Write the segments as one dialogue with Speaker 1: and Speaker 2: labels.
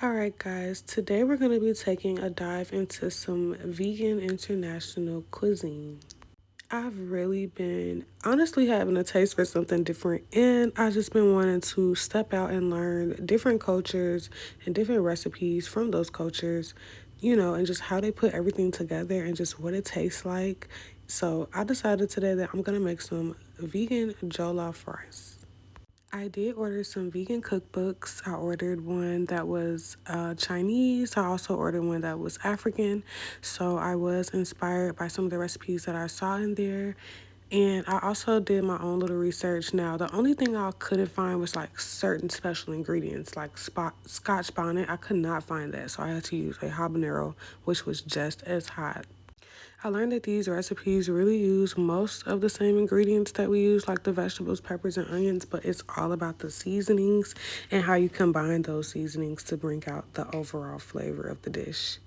Speaker 1: Alright guys, today we're going to be taking a dive into some vegan international cuisine. I've really been honestly having a taste for something different, and I just been wanting to step out and learn different cultures and different recipes from those cultures, and just how they put everything together and just what it tastes like. So I decided today that I'm going to make some vegan jollof rice. I did order some vegan cookbooks. I ordered one that was Chinese. I also ordered one that was African. So I was inspired by some of the recipes that I saw in there. And I also did my own little research. Now, the only thing I couldn't find was like certain special ingredients, like scotch bonnet. I could not find that. So I had to use a habanero, which was just as hot. I learned that these recipes really use most of the same ingredients that we use, like the vegetables, peppers, and onions, but it's all about the seasonings and how you combine those seasonings to bring out the overall flavor of the dish.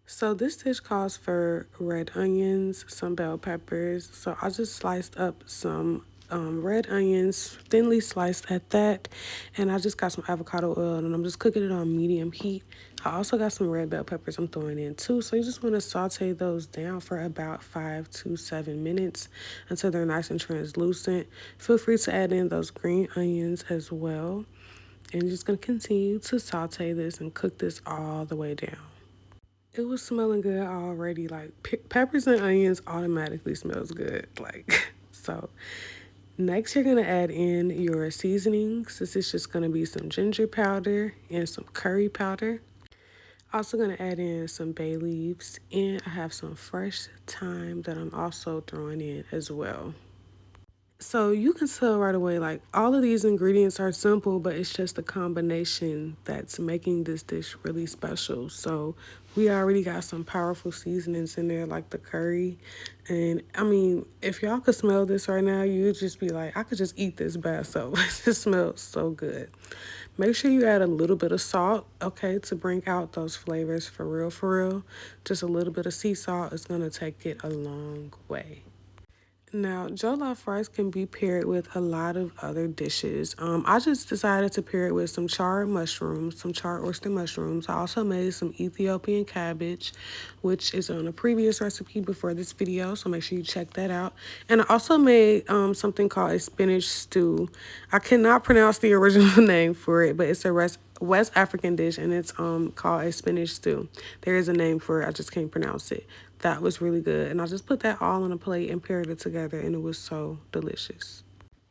Speaker 1: So this dish calls for red onions, some bell peppers. So I just sliced up some red onions, thinly sliced at that. And I just got some avocado oil and I'm just cooking it on medium heat. I also got some red bell peppers I'm throwing in too. So you just want to saute those down for about 5 to 7 minutes until they're nice and translucent. Feel free to add in those green onions as well. And you're just going to continue to saute this and cook this all the way down. It was smelling good already. Like peppers and onions automatically smells good. Like so. Next, you're gonna add in your seasonings. This is just gonna be some ginger powder and some curry powder. Also gonna add in some bay leaves, and I have some fresh thyme that I'm also throwing in as well. So you can tell right away, like all of these ingredients are simple, but it's just the combination that's making this dish really special. So we already got some powerful seasonings in there, like the curry. And I mean, if y'all could smell this right now, you'd just be like, I could just eat this by itself. It just smells so good. Make sure you add a little bit of salt, okay, to bring out those flavors for real, for real. Just a little bit of sea salt is gonna take it a long way. Now, jollof rice can be paired with a lot of other dishes. I just decided to pair it with some charred mushrooms, some charred oyster mushrooms. I also made some Ethiopian cabbage, which is on a previous recipe before this video, so make sure you check that out. And I also made something called a spinach stew. I cannot pronounce the original name for it, but it's a West African dish, and it's called a spinach stew. There is a name for it, I just can't pronounce it. That was really good. And I just put that all on a plate and paired it together, and it was so delicious.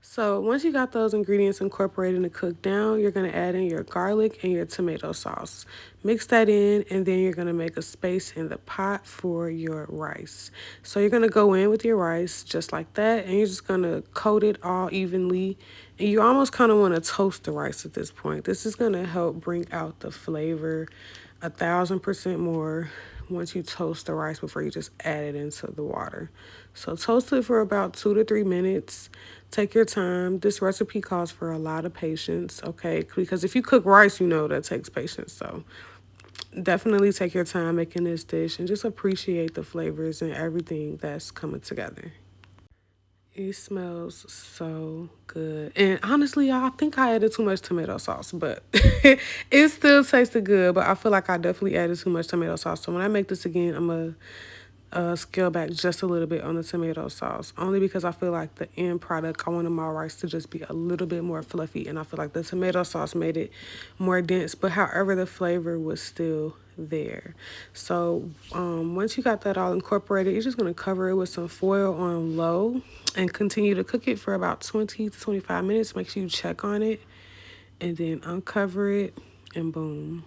Speaker 1: So once you got those ingredients incorporated and cooked down, you're going to add in your garlic and your tomato sauce. Mix that in, and then you're going to make a space in the pot for your rice. So you're going to go in with your rice just like that, and you're just going to coat it all evenly. And you almost kind of want to toast the rice at this point. This is going to help bring out the flavor 1,000% more once you toast the rice before you just add it into the water. So toast it for about 2 to 3 minutes. Take your time. This recipe calls for a lot of patience, okay? Because if you cook rice, you know that takes patience. So definitely take your time making this dish and just appreciate the flavors and everything that's coming together. It smells so good. And honestly, I think I added too much tomato sauce, but it still tasted good. But I feel like I definitely added too much tomato sauce. So when I make this again, I'm going to scale back just a little bit on the tomato sauce. Only because I feel like the end product, I wanted my rice to just be a little bit more fluffy. And I feel like the tomato sauce made it more dense. But however, the flavor was still there. So once you got that all incorporated, you're just going to cover it with some foil on low and continue to cook it for about 20 to 25 minutes. Make sure you check on it and then uncover it, and boom.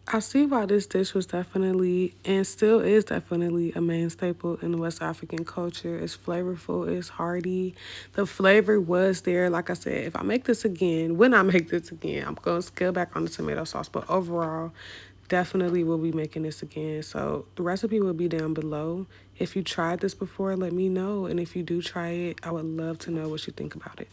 Speaker 1: I see why this dish was definitely and still is definitely a main staple in West African culture. It's flavorful, it's hearty. The flavor was there. Like I said, if I make this again, when I make this again, I'm going to scale back on the tomato sauce. But overall, definitely will be making this again. So the recipe will be down below. If you tried this before, let me know. And if you do try it, I would love to know what you think about it.